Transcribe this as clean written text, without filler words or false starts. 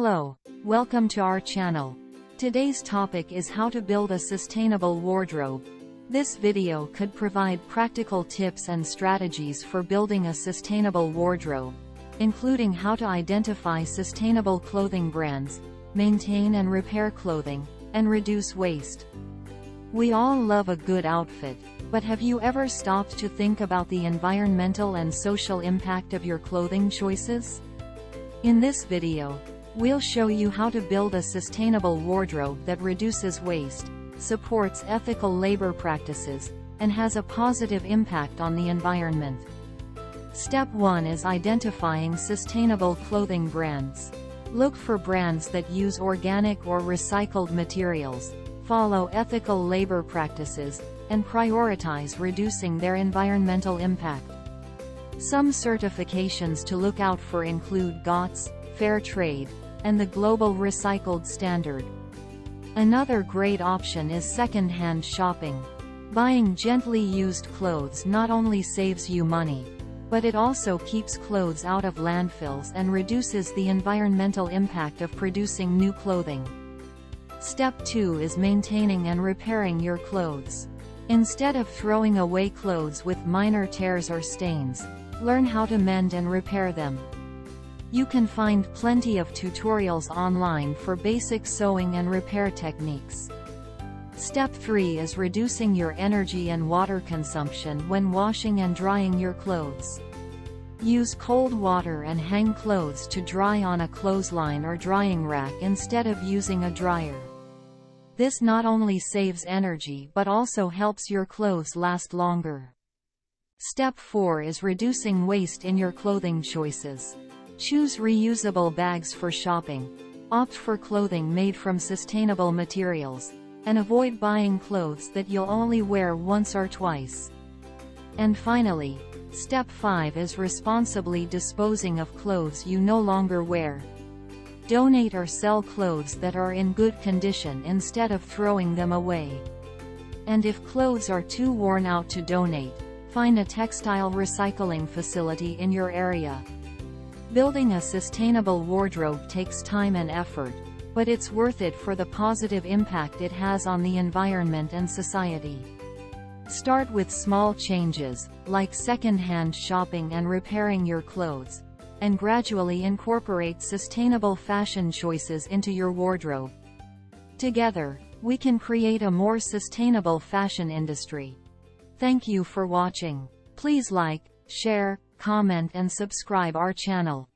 Hello, welcome to our channel. Today's topic is how to build a sustainable wardrobe. This video could provide practical tips and strategies for building a sustainable wardrobe, including how to identify sustainable clothing brands, maintain and repair clothing, and reduce waste. We all love a good outfit, but have you ever stopped to think about the environmental and social impact of your clothing choices? In this video, we'll show you how to build a sustainable wardrobe that reduces waste, supports ethical labor practices, and has a positive impact on the environment. Step 1 is identifying sustainable clothing brands. Look for brands that use organic or recycled materials, follow ethical labor practices, and prioritize reducing their environmental impact. Some certifications to look out for include GOTS, Fair Trade, and the Global Recycled Standard. Another great option is second-hand shopping. Buying gently used clothes not only saves you money, but it also keeps clothes out of landfills and reduces the environmental impact of producing new clothing. Step 2 is maintaining and repairing your clothes. Instead of throwing away clothes with minor tears or stains, learn how to mend and repair them. You can find plenty of tutorials online for basic sewing and repair techniques. Step 3 is reducing your energy and water consumption when washing and drying your clothes. Use cold water and hang clothes to dry on a clothesline or drying rack instead of using a dryer. This not only saves energy but also helps your clothes last longer. Step 4 is reducing waste in your clothing choices. Choose reusable bags for shopping, opt for clothing made from sustainable materials, and avoid buying clothes that you'll only wear once or twice. And finally, Step 5 is responsibly disposing of clothes you no longer wear. Donate or sell clothes that are in good condition instead of throwing them away. And if clothes are too worn out to donate, find a textile recycling facility in your area. Building a sustainable wardrobe takes time and effort, but it's worth it for the positive impact it has on the environment and society. Start with small changes, like second-hand shopping and repairing your clothes, and gradually incorporate sustainable fashion choices into your wardrobe. Together, we can create a more sustainable fashion industry. Thank you for watching. Please like, share, comment and subscribe our channel.